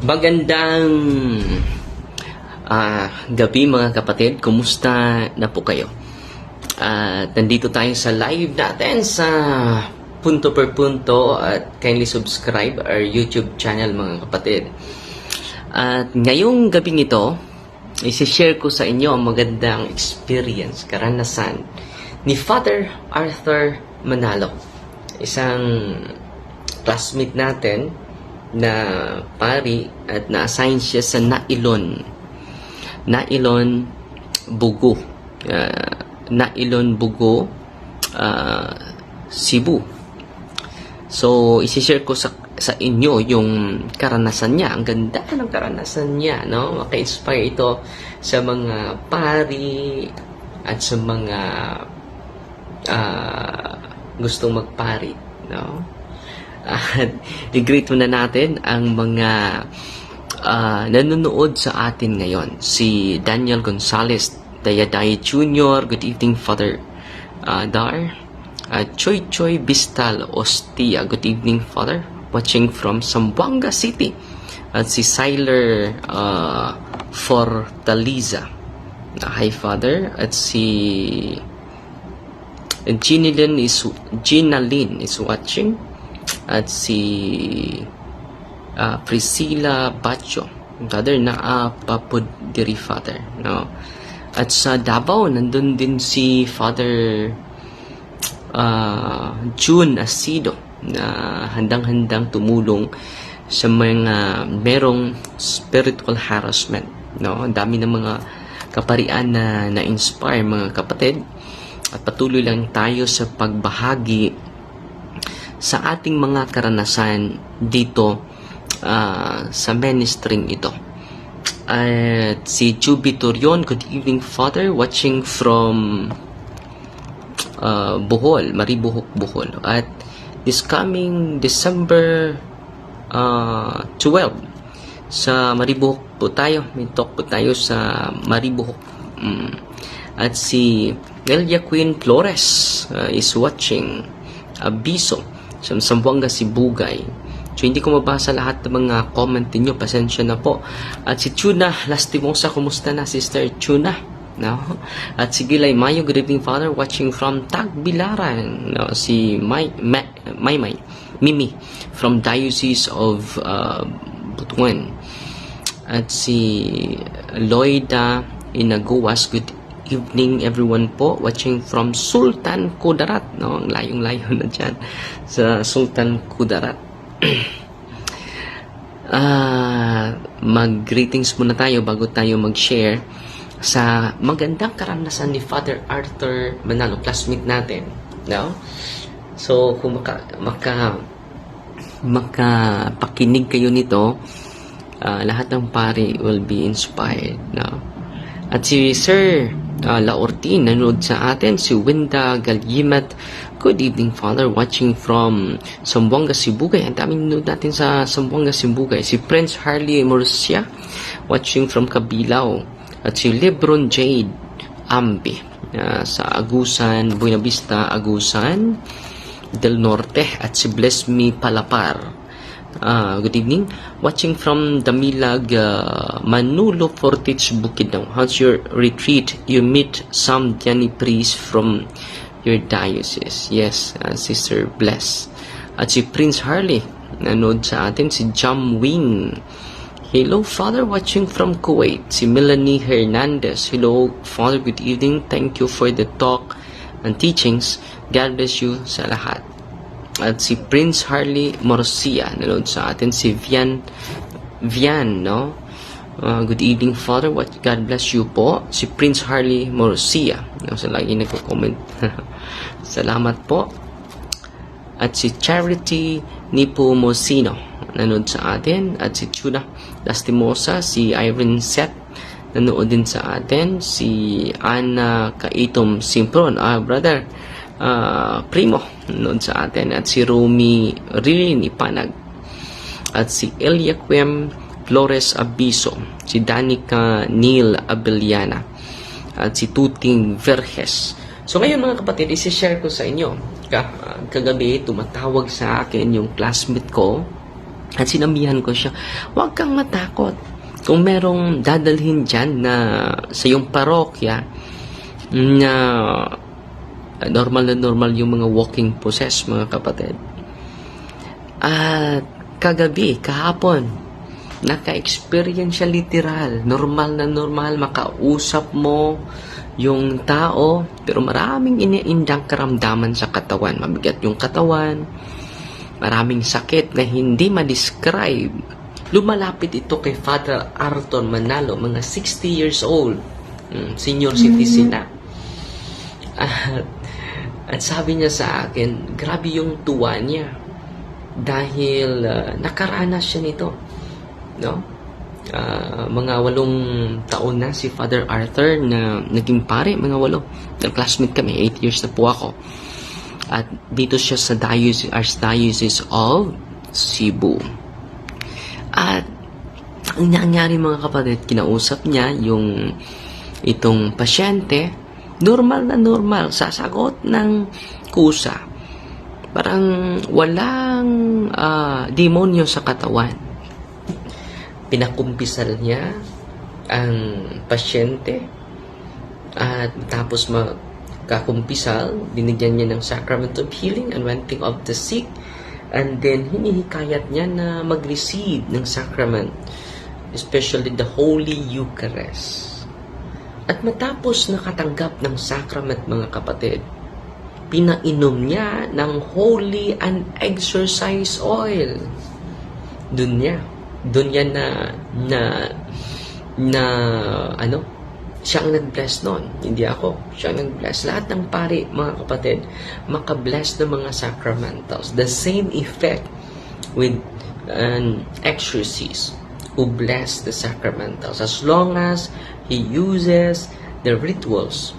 Magandang gabi mga kapatid. Kumusta na po kayo? At nandito tayo sa live natin sa Punto per Punto at kindly subscribe our YouTube channel mga kapatid. At ngayong gabing ito, isi-share ko sa inyo ang magandang experience, karanasan ni Father Arthur Manalo, isang classmate natin na pari at na-assign siya sa Nailon Bugo, Nailon Bugo, Cebu. So isi-share ko sa inyo yung karanasan niya. Ang ganda ng karanasan niya, no? Maka-inspire ito sa mga pari at sa mga gustong magpari, no? At i-greet muna natin ang mga nanonood sa atin ngayon. Si Daniel Gonzales Dayaday Jr. Good evening, Father Dar. Choy Choy Bistal Ostia. Good evening, Father. Watching from Zamboanga City. At si Siler Fortaliza. Hi, Father. At si Ginalyn is watching. At si Priscilla Bacho, Father, naapapod diri, Father, no? At sa Davao nandun din si Father June Asido na handang-handang tumulong sa mga merong spiritual harassment, no? Ang dami ng mga kaparian na na-inspire mga kapatid, at patuloy lang tayo sa pagbahagi sa ating mga karanasan dito sa ministering ito. At si Juby Torion, good evening, Father, watching from Bohol, Maribohok, Bohol. At this coming December 12 sa Maribohok po tayo, may talk po tayo sa Maribohok. At si Elia Queen Flores is watching Abiso sa Zamboanga, Sibugay. So, hindi ko mabasa lahat ng mga comment niyo. Pasensya na po. At si Tuna Lastimosa, kumusta na, Sister Tuna? No? At si Gilay Mayo, good evening, Father, watching from Tagbilaran. No? Si Mimi, from Diocese of Butuan. At si Loida Inaguas, good evening everyone po, watching from Sultan Kudarat, no? Ang layong-layo na dyan sa Sultan Kudarat. Mag-greetings muna tayo bago tayo mag-share sa magandang karanasan ni Father Arthur Manalo, classmate natin, no? So kung makapakinig kayo nito, lahat ng pari will be inspired, no? At si Sir Laortin nanood sa atin, si Winda Galyimat, good evening, Father, watching from Zamboanga, Sibugay. Ang daming nanood natin sa Zamboanga, Sibugay. Si Prince Harley Murcia, watching from Kabilao. At si Lebron Jade Ambi sa Agusan, Buena Vista, Agusan del Norte. At si Bless Me Palapar, good evening, watching from Damilag, Manulo Fortich, Bukidnon. How's your retreat? You meet some Diani priests from your diocese. Yes, Sister Bless. At si Prince Harley nanood sa atin. Si Jam Wing, hello, Father, watching from Kuwait. Si Melanie Hernandez, hello, Father, good evening, thank you for the talk and teachings. God bless you sa lahat. At si Prince Harley Morcia nanood sa atin. Si Vian, no? Good evening, Father, God bless you po. Si Prince Harley Morcia, no? Sa lagi nagko-comment. Salamat po. At si Charity Nipomosino nanood sa atin. At si Tuna Lastimosa, si Irene Seth nanood din sa atin. Si Ana Kaitom Simpron, brother Primo, nanood sa atin. At si Romy Rilin Ipanag. At si Elia Quem Flores Abiso. Si Danica Neil Abeliana. At si Tuting Verges. So ngayon mga kapatid, isi-share ko sa inyo. Kagabi, tumatawag sa akin yung classmate ko At sinabihan ko siya, huwag kang matakot. Kung merong dadalhin dyan na sa iyong parokya na normal na normal yung mga walking possessed, mga kapatid. At kahapon, naka-experience siya literal. Normal na normal, makausap mo yung tao, pero maraming iniindang karamdaman sa katawan. Mabigat yung katawan, maraming sakit na hindi ma-describe. Lumalapit ito kay Father Arthur Manalo, mga 60 years old. Senior citizen na. At sabi niya sa akin, grabe yung tuwa niya. Dahil nakaranas siya nito. No? Mga 8 taon na si Father Arthur na naging pare, mga 8. Nag-classmate kami, 8 years na po ako. At dito siya sa Archdiocese of Cebu. At ang nangyari, mga kapatid, kinausap niya yung itong pasyente, normal na normal, sasagot ng kusa. Parang walang demonyo sa katawan. Pinakumpisal niya ang pasyente at tapos kakumpisal, binigyan niya ng sacrament of healing, anointing of the sick, and then hinihikayat niya na mag-receive ng sacrament, especially the Holy Eucharist. At matapos nakatanggap ng sacrament, mga kapatid, pinainom niya ng holy and exorcise oil. Doon niya siya ang nag-bless noon, hindi ako. Siya ang nag-bless. Lahat ng pari, mga kapatid, maka-bless ng mga sacramentals. The same effect with an exorcist who bless the sacramentals. As long as he uses the rituals,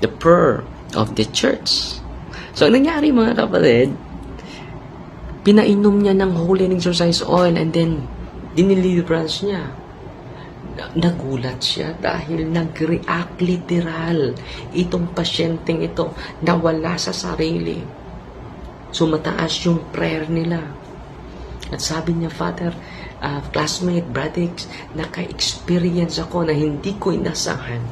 the prayer of the church. So, ang nangyari, mga kapatid, pinainom niya ng holy and exorcise oil and then diniliverance niya. Nagulat siya dahil nag-react literal itong pasyenteng ito, nawala sa sarili. So mataas yung prayer nila. At sabi niya, Father, classmate, brothers, naka-experience ako na hindi ko inasahan.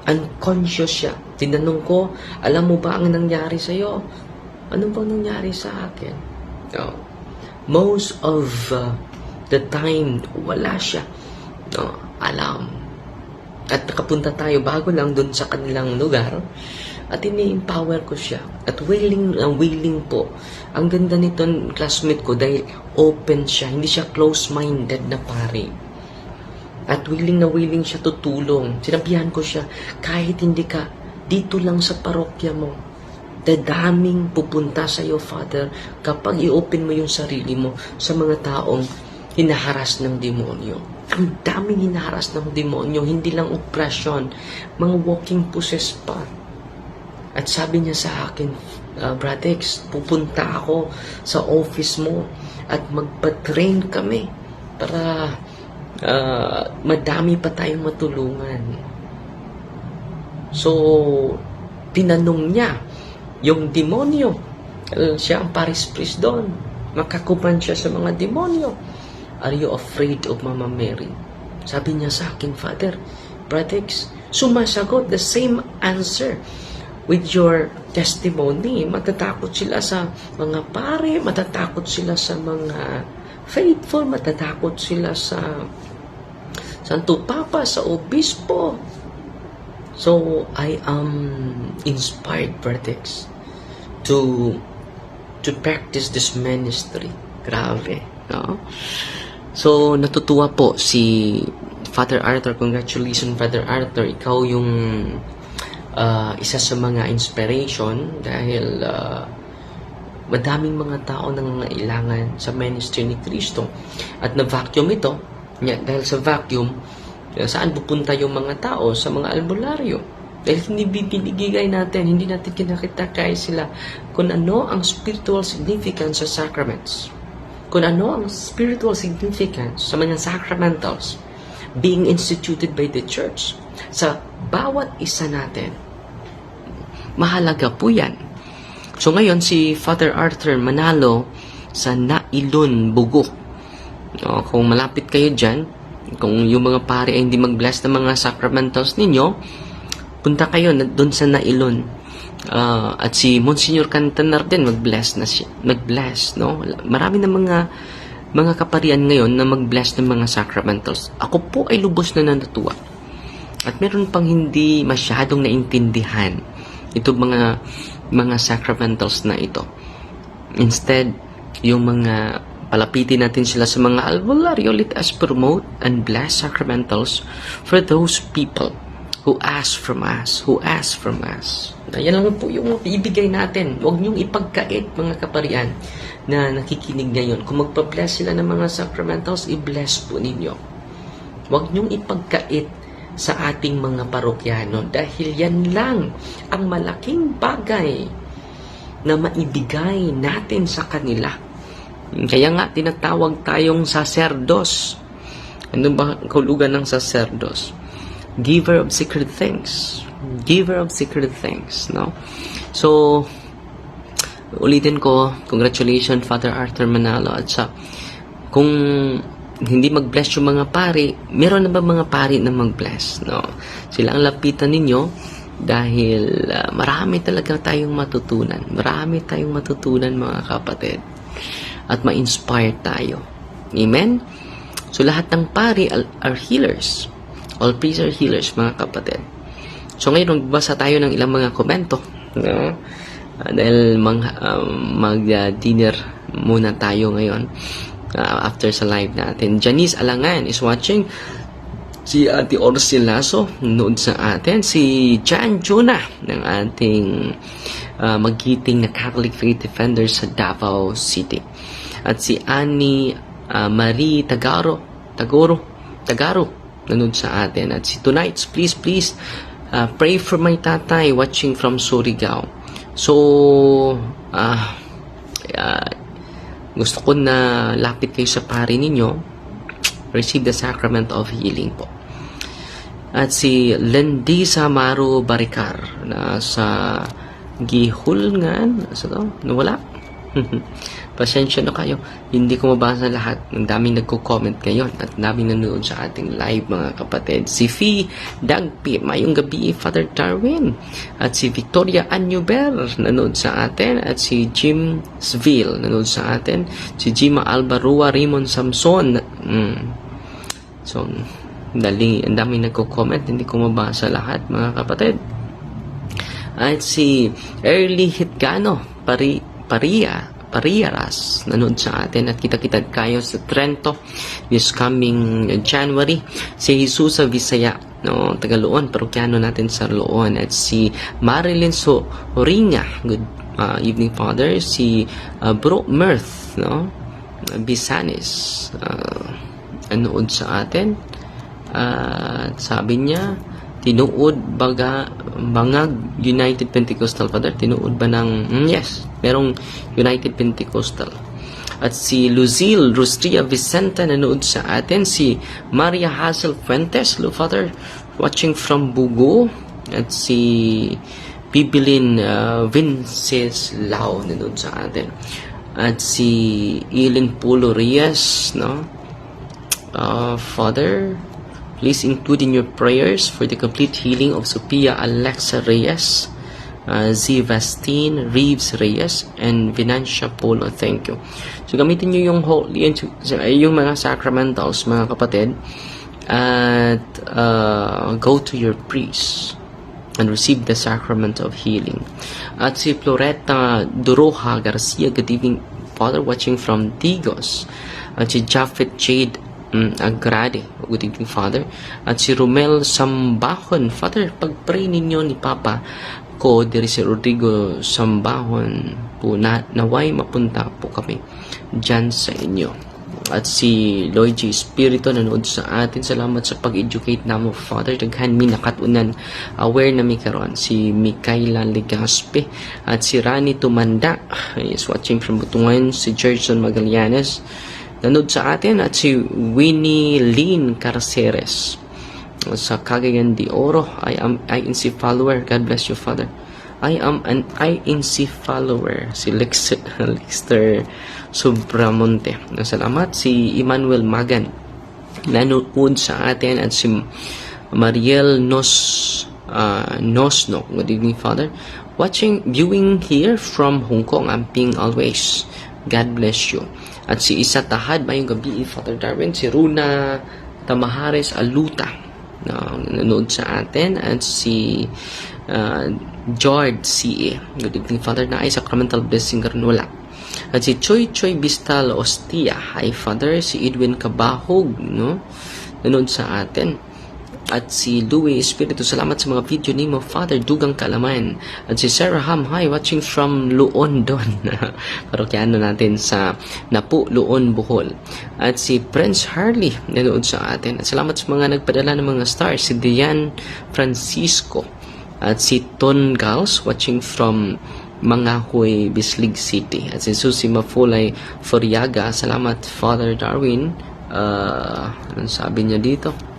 Unconscious siya. Tinanong ko, alam mo ba ang nangyari sa'yo? Ano bang nangyari sa akin? Most of the time, wala siya alam. At nakapunta tayo bago lang dun sa kanilang lugar at ini-empower ko siya. At willing po. Ang ganda nito, classmate ko, dahil open siya. Hindi siya close-minded na pare. At willing siya tutulong. Sinabihan ko siya, kahit hindi ka dito lang sa parokya mo, dadaming pupunta sa iyo, Father, kapag i-open mo yung sarili mo sa mga taong hinaharas ng demonyo. Ang daming hinaharas ng demonyo, hindi lang oppression, mga walking possessed pa. At sabi niya sa akin, Bradex, pupunta ako sa office mo at magpa-train kami para madami pa tayong matulungan. So, tinanong niya yung demonyo. Siya ang paris priest doon. Makakupan siya sa mga demonyo. Are you afraid of Mama Mary? Sabi niya sa akin, Father, Bradex, sumasagot the same answer with your testimony. Matatakot sila sa mga pare, matatakot sila sa mga faithful, matatakot sila sa Santo Papa, sa Obispo. So, I am inspired, Bradex, to practice this ministry. Grabe, no? So, natutuwa po si Father Arthur. Congratulations, Father Arthur. Ikaw yung isa sa mga inspiration dahil madaming mga tao nangangailangan sa ministry ni Cristo. At na-vacuum ito. Dahil sa vacuum, saan pupunta yung mga tao? Sa mga albularyo. Dahil hindi binibigay natin, hindi natin kinakita kaya sila kung ano ang spiritual significance sa sacraments. Kung ano ang spiritual significance sa mga sacramentals being instituted by the church. Sa bawat isa natin, mahalaga po yan. So ngayon, si Father Arthur Manalo, sa Nailon, Bugo. Kung malapit kayo dyan, kung yung mga pare ay hindi mag-bless ng mga sacramentals ninyo, punta kayo doon sa Nailon. At si Monsignor Cantanar din mag-bless, no? Marami na mga kaparian ngayon na mag-bless ng mga sacramentals. Ako po ay lubos na natutuwa. At meron pang hindi masyadong naintindihan ito mga sacramentals na ito. Instead, yung mga palapitin natin sila sa mga albularyo, let us promote and bless sacramentals for those people who ask from us. Yan lang po yung ibigay natin. Huwag niyong ipagkait, mga kaparian na nakikinig ngayon. Kung magpa-bless sila ng mga sacramentals, i-bless po ninyo. Huwag niyong ipagkait sa ating mga parokyano dahil yan lang ang malaking bagay na maibigay natin sa kanila. Kaya nga tinatawag tayong sacerdos. Ano ba kahulugan ng sacerdos? Giver of secret things, no? So ulitin ko, congratulations Father Arthur Manalo. At sa kung hindi mag-bless yung mga pari, meron na ba mga pari na mag-bless, no? Sila ang lapitan ninyo dahil marami talaga tayong matutunan. Mga kapatid. At ma-inspire tayo. Amen? So lahat ng pari are healers. All priests are healers, mga kapatid. So ngayon, magbasa tayo ng ilang mga komento, no? Dahil mag-dinner muna tayo ngayon. After sa live natin. Janice Alangan is watching. Si Ate Orsil Lasso nanood sa atin. Si Jan Jonah ng ating magiting na Catholic Faith Defender sa Davao City. At si Annie Marie Tagaro nanood sa atin. At si Tonight's please pray for my tatay watching from Surigao. So gusto ko na lapit kayo sa pari ninyo, receive the sacrament of healing po. At si Lendisa Maru Baricar na sa Gihulngan, nawala. Pasensya na kayo, hindi ko mabasa lahat. Ang daming nagko-comment ngayon at daming nanonood sa ating live, mga kapatid. Si Fee Dagpi, mayong gabi, Father Darwin. At si Victoria Anuber nanonood sa atin. At si Jim Sville nanonood sa atin. Si Jima Albarua, Raymond Samson. So, ang daming nagko-comment, hindi ko mabasa lahat, mga kapatid. At si Early Hitgano Pariaras nanood sa atin at kita-kita kayo sa Trento this coming January. Si Jesus sa Visaya, no, Tagaloon, parokyano natin sa Loon. At si Marilyn Soringa, good evening Father. Si Bro Mirth, no, Bisanis, nanood sa atin. Sabi niya, tinuod Bangag United Pentecostal, Father. Tinuod ba ng yes, merong United Pentecostal. At si Luzil Rustria Vicenta nanood sa atin. Si Maria Hazel Fuentes, hello Father, watching from Bugo. At si Bibilin Vinceslao nanood sa atin. At si Ilin Pulo Reyes, no, Father, please include in your prayers for the complete healing of Sophia Alexa Reyes, Z. Vastine Reeves Reyes, and Vinancia Polo. Thank you. So, gamitin nyo yung holy and yung mga sacramentals, mga kapatid, at go to your priest and receive the sacrament of healing. At si Floreta Duroja Garcia, good evening, Father, watching from Digos. At si Japheth Jade Agrade, good evening Father. At si Romel Sambahon, Father, pag-pray ninyo ni Papa ko, diri si Rodrigo Sambahon po, na naway mapunta po kami dyan sa inyo. At si Lloyd J. Espiritu nanood sa atin. Salamat sa pag-educate namo, Father. Daghan mi nakatunan, aware na mi karon. Si Mikaela Legaspe at si Rani Tumanda is watching from Butungan. Si Gerson Magallanes nanood sa atin. At si Winnie Lynn Carceres sa Cagayan de Oro. I am INC follower. God bless you, Father. I am an INC follower. Si Lexter Subramonte. Salamat. Si Emmanuel Magan. Nanood sa atin. At si Mariel Nosno. Good evening, Father. Viewing here from Hong Kong. Amping always. God bless you. At si Isa Tahad, mayong gabi, Father Darwin. Si Runa Tamahares Aluta, nanonood sa atin. At si George C.A. Good evening, Father. Na ay sacramental blessing karon wala. At si Choy Bistal Ostia. Hi, Father. Si Edwin Kabahog, no? Nanonood sa atin. At si Louie Espiritu, salamat sa mga video ni mo, Father, dugang kalaman. At si Sarah Ham, hi, watching from Luon doon. Parokyano natin sa Napu, Luon, Bohol. At si Prince Harley, nanood sa atin. At salamat sa mga nagpadala ng mga stars. Si Diane Francisco. At si Ton Gals, watching from Mangahoy, Bislig City. At si Susie Mafulay Foriaga, salamat, Father Darwin. Anong sabi niya dito?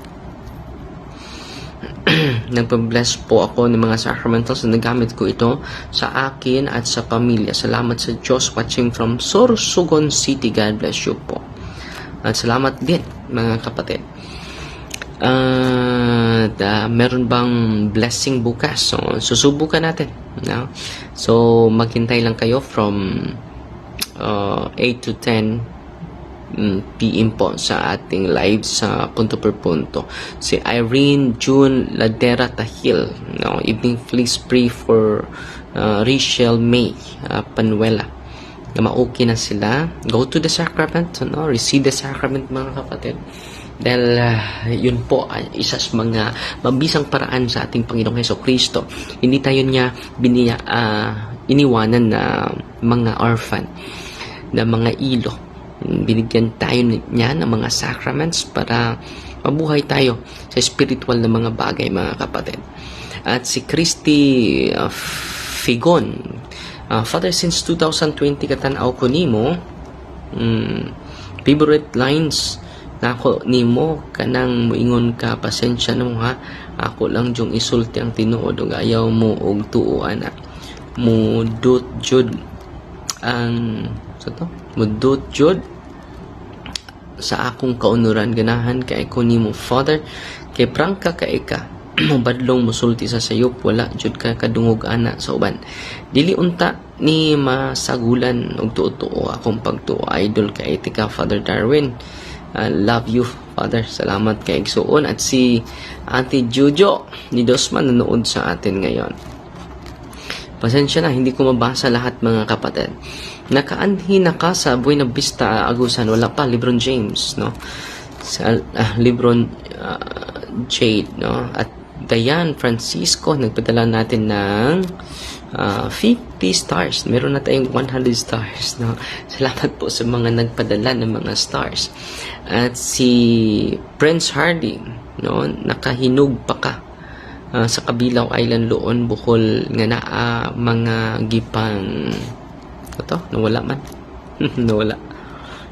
Nagpa-bless po ako ng mga sacramentals na nagamit ko ito sa akin at sa pamilya. Salamat sa Diyos, watching from Sorsogon City. God bless you po. At salamat din, mga kapatid. Meron bang blessing bukas? So, susubukan natin. No? So, maghintay lang kayo from 8 to 10 PM po sa ating live sa Punto per Punto. Si Irene June Ladera Tahil, no? Evening please pray for Rachel May Panuela na ma-okay na sila. Go to the sacrament, no? Receive the sacrament, mga kapatid. Dahil yun po ay isa sa mga mabisang paraan sa ating Panginoong Hesukristo. Hindi tayo niya iniwanan na mga orphan, na mga ilo. Binigyan tayo niya ng mga sacraments para mabuhay tayo sa spiritual na mga bagay, mga kapatid. At si Christy Figon, Father, since 2020 katanaw ko nimo, favorite lines na ako nimo kanang muingon ka, pasensya no ha, ako lang jung isulti ang tinuod ug ayaw mo og tuo ana. Mudot jud ang mudot jud sa akong kaunuran ganahan kay ko nimo, Father, kay prangka kay ka badlong musulti sa sayop, wala jud ka kadungog ana sa uban. Dili unta ni masagulan og tuo akong pagtuo. Idol kay tika, Father Darwin. Love you, Father. Salamat kay igsuon. At si Auntie Jojo ni Dosman nanood sa atin ngayon. Pasensya na, hindi ko mabasa lahat, mga kapatid. Nakaanhi na ka sa Buena Vista, Agusan. Wala pa, Lebron James, no? Sa Lebron Jade, no? At Diane Francisco, nagpadala natin ng 50 stars. Meron na tayong 100 stars, no? Salamat po sa mga nagpadala ng mga stars. At si Prince Hardy, no? Nakahinog pa ka sa Kabilaw Island, Luon, Bohol, nga naa mga gipang ito, nawala man. Nawala.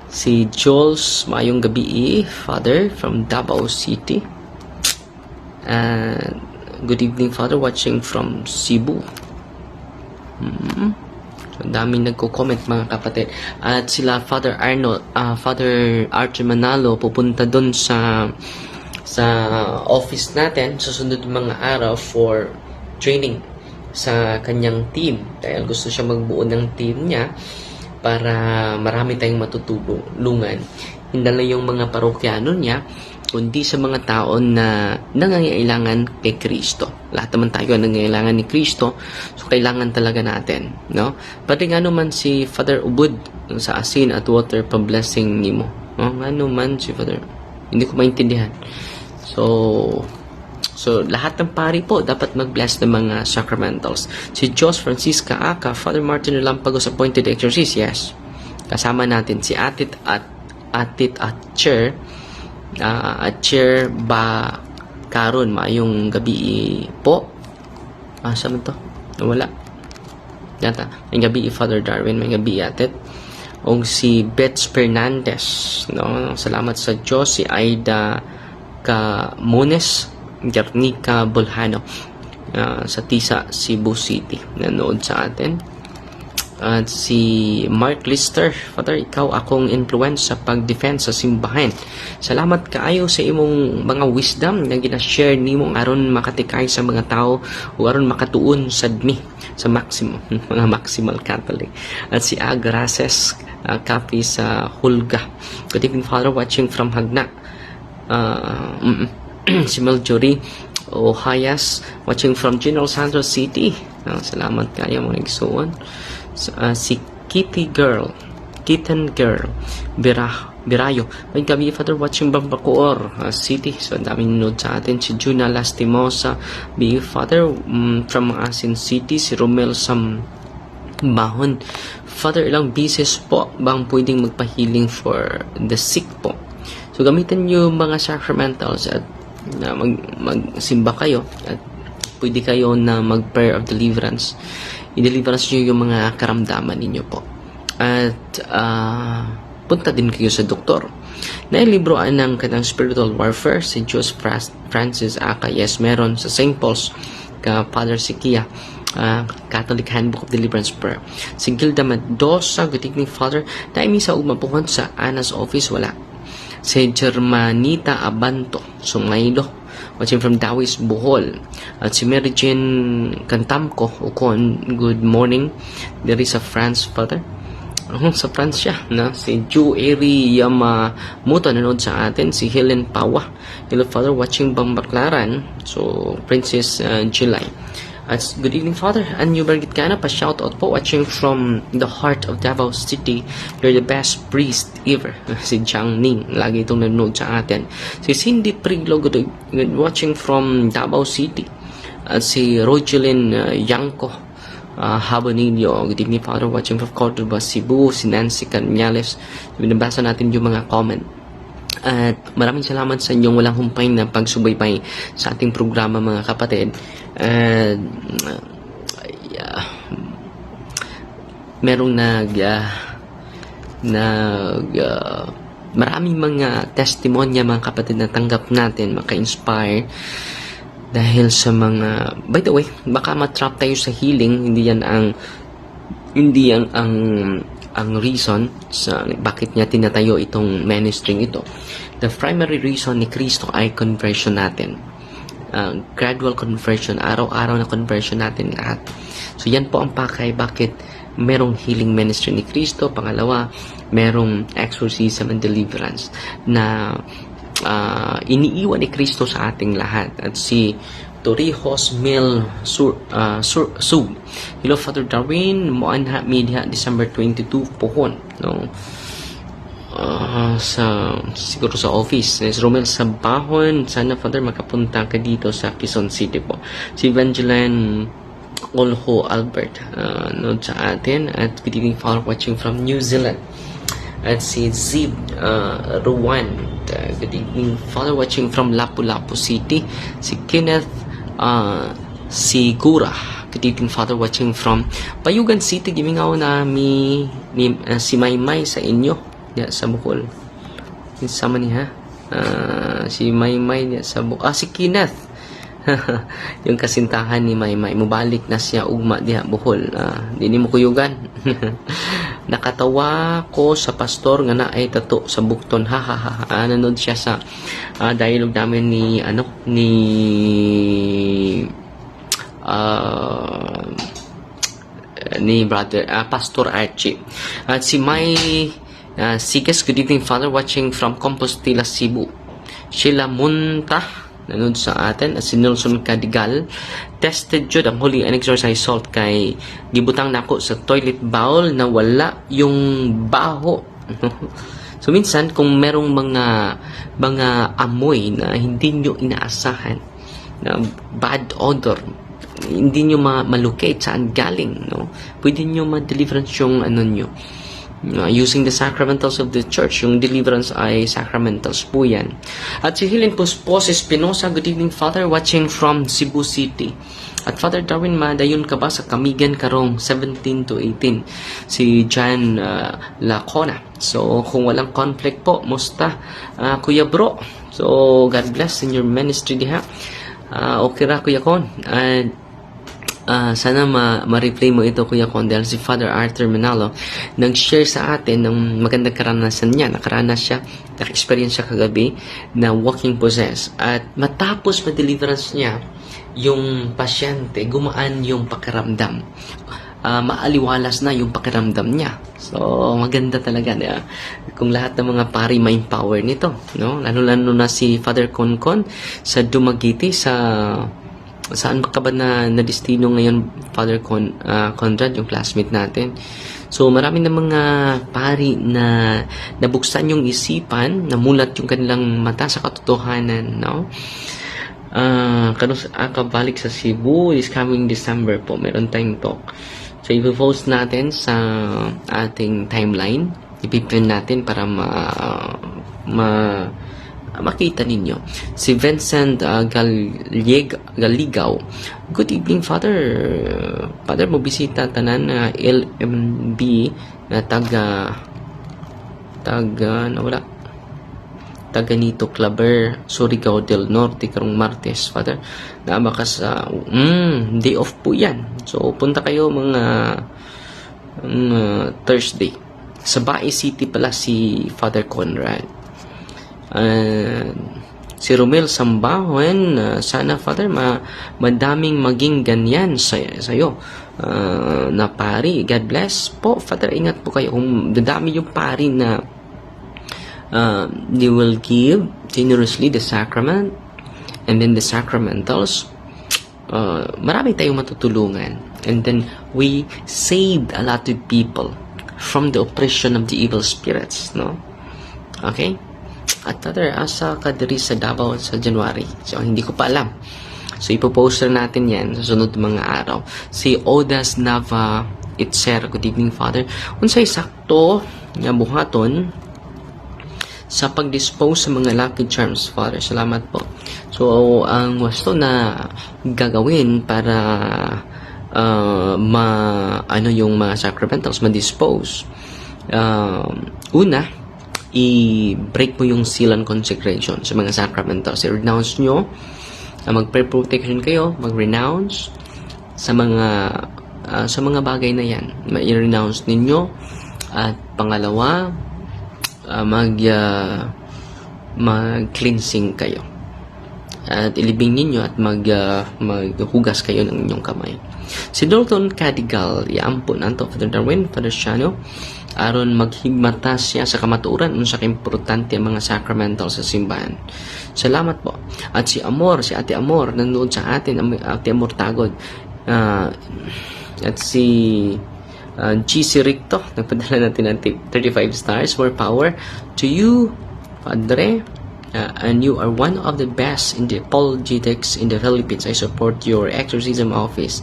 Si Jules, maayong gabi, Father, from Davao City. Good evening, Father, watching from Cebu. So, dami nagko-comment, mga kapatid. At sila Father Arnold, Father Archie Manalo, pupunta doon sa office natin susunod mga araw for training sa kanyang team. Dahil gusto siya magbuo ng team niya para marami tayong matutulungan. Hindi lang yung mga parokyano niya, kundi sa mga tao na nangangailangan kay Kristo. Lahat naman tayo nangangailangan ni Kristo, so kailangan talaga natin, no? Pati nga naman si Father Ubud sa Asin at Water pa-blessing nimo. Nga naman si Father, hindi ko maintindihan. So lahat ng pari po dapat mag-bless ng mga sacramentals. Si Jos Francisca Aka, Father Martin Lampagos appointed exorcist, yes. Kasama natin si Atit at Chair ba karon maayong gabi po. Saan to? Wala. Yata. May gabi Father Darwin, may gabi Atit. O si Bets Fernandez, no? Salamat sa Diyos. Si Aida Camones, Jarnica Bolhano. sa Tisa, Cebu City. Nanood sa atin. At si Mark Lister, Father, ikaw akong influence sa pag-defense sa simbahan. Salamat kaayo sa imong mga wisdom na gina-share nimo aron makatikay sa mga tao o aron makatuon sadmi sa maximum mga maximal Catholic. At si Agraces, copy sa Hulga. Good evening, Father, watching from Hagna. Si Meljory Ohayas, watching from General Santos City. Salamat kayo mga igsoon. Si Kitten Girl Birayo, may kami, Father, watching Bambacoor City. So daming nanood sa atin. Si Juna Lastimosa, be Father, from Asin City. Si Romel Sambahon, Father, ilang beses po bang pwedeng magpahiling for the sick po? So gamitin nyo mga sacramentals at magsimba kayo at pwede kayo na mag-prayer of deliverance. I-deliverance nyo yung mga karamdaman ninyo po. At punta din kayo sa doktor. Nailibroan ng kanang spiritual warfare si Jose Francis Aka. Yes, meron sa St. Paul's ka Father Sikia, Catholic Handbook of Deliverance Prayer. Si Gilda Mendoza, good evening, Father. Naimi sa umapuhon sa Ana's office, wala. Si Germanita Abanto, Sumaylo, watching from Dawis, Bohol. At si Mary Jane Cantamco, Ukon, good morning. There is a France, Father. Sa France siya, na? Si Ju Eri Yamamoto, nanood sa atin. Si Helen Pawa. Hello, Father, watching Bambaklaran. So, Princess July. At good evening, Father. Anyo Bargitcana, pa-shoutout po, watching from the heart of Davao City. You're the best priest ever. Si Jiang Ning, lagi itong nanonood sa atin. Si Cindy Priglo, watching from Davao City. At si Rogelyn Yanko Habanillo, good evening, Father, watching from Cordoba, Cebu. Si Nancy Canales. Binabasa natin yung mga comment. At maraming salamat sa inyong walang humpay na pagsubaybay sa ating programa, mga kapatid. Merong maraming mga testimonya, mga kapatid, na tanggap natin, maka-inspire dahil sa mga, by the way, baka matrap tayo sa healing. Hindi yan ang reason sa bakit niya tinatayo itong ministry ito. The primary reason ni Kristo ay conversion natin. Gradual conversion, araw-araw na conversion natin lahat. So yan po ang pakay bakit merong healing ministry ni Kristo. Pangalawa, merong exorcism and deliverance na iniiwan ni Kristo sa ating lahat. At si Torrijos Mil Sub, hello, Father Darwin, Moanha Media, December 22 pohon, no? Siguro sa office. Si Romel Sambahon, sana, Father, makapunta ka dito sa Quezon City po. Si Evangeline Olho Albert, nood sa atin. At good evening, Father, watching from New Zealand. At si Zib Ruwan, good evening, Father, watching from Lapu-Lapu City. Si Kenneth Sigura, good evening, Father, watching from Payugan City. Gimingaw na si Maymay sa inyo sa Bukol. Sama niya, si Maymay niya sa Bukol. Si Kenneth. Yung kasintahan ni Maymay. Mubalik na siya ugma diha Bukol. Di mo kuyugan. Nakatawa ko sa pastor nga na ay tato sa bukton. Nanood siya sa dialogue namin ni brother Pastor Archie. At si Sikas, good evening, Father, watching from Compostela, Cebu. Sheila Munta, nanood sa atin. At si Nelson Cadigal, tested jud ang holy and exorcise salt kay gibutang nako sa toilet bowl na wala yung baho. So minsan kung merong mga amoy na hindi nyo inaasahan, na bad odor, hindi nyo malocate saan galing, no? Pwede nyo ma-deliverance yung nyo. Using the sacramentals of the church. Yung deliverance ay sacramentals po yan. At si Helen Puspos Espinosa, good evening, Father, watching from Cebu City. At Father Darwin, madayon ka ba sa Kamigan karong 17 to 18? Si John Lacona. So kung walang conflict po, musta Kuya Bro? So God bless in your ministry diha. Okay ra, Kuya Kon. Sana ma-replay mo ito, Kuya Condel. Si Father Arthur Manalo nag-share sa atin ng magandang karanasan niya. Nakaranas siya, naka-experience siya kagabi na walking possessed. At matapos ma-deliverance niya, yung pasyente, gumaan yung pakiramdam. Maaliwalas na yung pakiramdam niya. So, maganda talaga. Kung lahat ng mga pari may power nito, no? Lalo-lalo na si Father Concon sa Dumaguete, saan ka ba na destino ngayon, Father Conrad, yung classmate natin. So, marami na mga pari na nabuksan yung isipan, namulat yung kanilang mata sa katotohanan, no? Kabalik sa Cebu this coming December po, meron tayong talk. So, ipo-post natin sa ating timeline. Ipipin natin para makita ninyo. Si Vincent Galigaw. Good evening, Father. Father, mo bisita tanan na LMB na taga nito Claver, Surigao del Norte karong Martes, Father. Naama ka sa day off po yan. So, punta kayo mga Thursday. Sa Bae City pala si Father Conrad. Si Romel Sambahon, sana, Father, madaming maging ganyan sa'yo na pari. God bless po, Father. Ingat po kayo. Kung dadami yung pari na they will give generously the sacrament and then the sacramentals, marami tayong matutulungan, and then we saved a lot of people from the oppression of the evil spirits, no? Okay? At Father, asa ka diri sa Davao sa January? So, hindi ko pa alam. So, ipoposter natin yan sa sunod mga araw. Si Odas Nava Itzer, good evening, Father. Unsay sakto nga buhaton sa pag-dispose sa mga lucky charms, Father. Salamat po. So, ang gusto na gagawin para yung mga sacramentals ma-dispose. Una, i-break mo yung seal and consecration sa mga sacramentals. I-renounce nyo. Mag-prayer protection kayo. Mag-renounce sa mga bagay na yan. I-renounce ninyo. At pangalawa, mag-cleansing kayo. At ilibing ninyo at maghugas kayo ng inyong kamay. Si Dalton Cadigal, iampun anto Father Darwin, Father Shano, aron maghigmata siya sa kamatuoran unsa ka importante ang mga sacramental sa simbahan. Salamat po. At si Ate Amor, nanood sa atin, Ate Amor Tagod. At si GC Ricto, nagpadala natin ng 35 stars. More power to you, Padre. And you are one of the best in the apologetics in the Philippines. I support your exorcism office.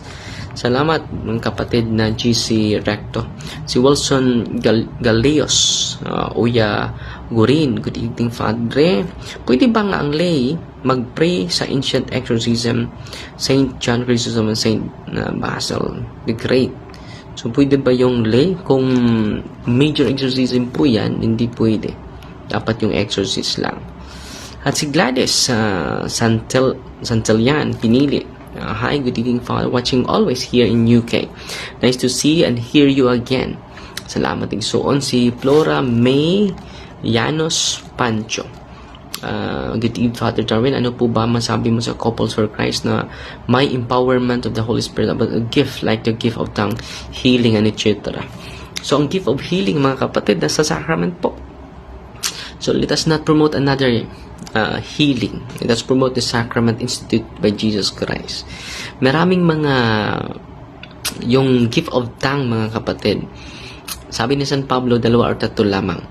Salamat, mga kapatid na GC Recto. Si Wilson Galeos, Uya Gurin, good evening, Padre. Pwede ba nga ang lay mag-pray sa ancient exorcism, Saint John Chrysostom and Saint Basil the Great? So, pwede ba yung lay? Kung major exorcism po yan, hindi pwede. Dapat yung exorcist lang. At si Gladys Santillan, pinili. Hi, good evening, Father. Watching always here in UK. Nice to see and hear you again. Salamat din. So, on si Flora May Llanos Pancho. Good evening, Father Darwin. Ano po ba masabi mo sa Couples for Christ na may empowerment of the Holy Spirit about a gift like the gift of tongue, healing, and etc. So, ang gift of healing, mga kapatid, nasa sacrament po. So, let us not promote another healing. Let us promote the sacrament instituted by Jesus Christ. Maraming yung gift of tongue, mga kapatid. Sabi ni San Pablo, 2 or 3 lamang.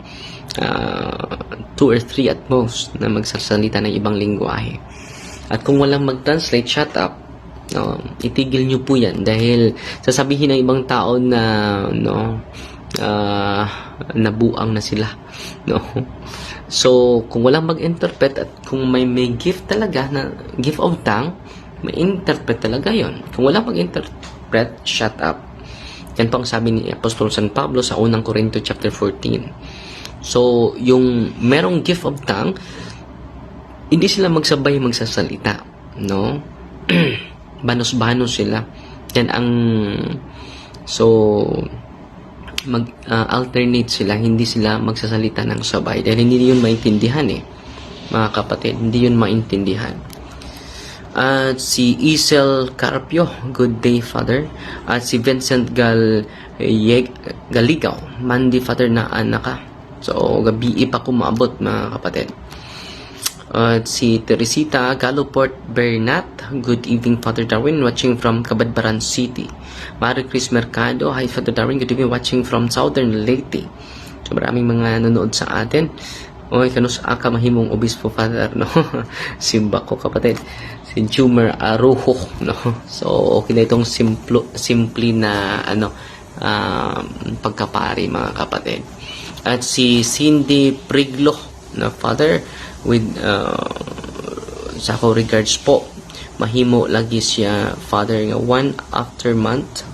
2 or 3 at most na magsasalita ng ibang lingwahe. At kung walang mag-translate, shut up. Itigil nyo po yan dahil sasabihin ng ibang tao na nabuang na sila. So, kung walang mag-interpret at kung may gift talaga na gift of tongue, may interpret talaga yon. Kung walang mag-interpret, shut up. Yan po ang sabi ni Apostol San Pablo sa unang Corinto chapter 14. So, yung merong gift of tongue, hindi sila magsabay magsasalita, no? Banos-banos sila. Yan ang so mag-alternate sila, hindi sila magsasalita ng sabay dahil hindi yun maintindihan mga kapatid, hindi yun maintindihan. At si Isel Carpio, good day Father. At si Vincent Galigaw, Monday Father na anak. So gabi pa ko maabot mga kapatid. At si Teresita Galoport Bernat, good evening Father Darwin, watching from Cabadbaran City. Marie Chris Mercado, hi Father Darwin, good evening, watching from Southern Leyte. So maraming mga nanonood sa atin. Oy, kanus aka mahimong obispo Father, no? Simba ko kapatid. Si Jumer Arujo, no? So okay na itong simple na pagkapari mga kapatid. At si Cindy Priglo na Father, with sa ko regards po, mahimo lagi siya Father nga one after month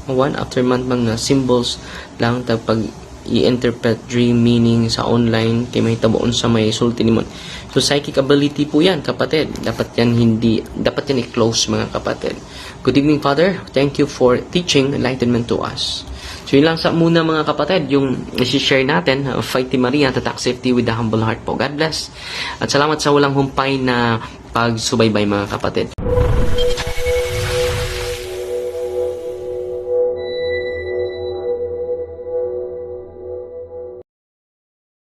mga symbols lang pag i-interpret dream meaning sa online kay may tabuon sa may sulti nimon. So psychic ability po yan kapatid, dapat yan i-close mga kapatid. Good evening Father, thank you for teaching enlightenment to us. So yun lang sa muna mga kapatid, yung isi-share natin, Fighting Maria, Tatak Safety with a Humble Heart po. God bless. At salamat sa walang humpay na pagsubaybay mga kapatid.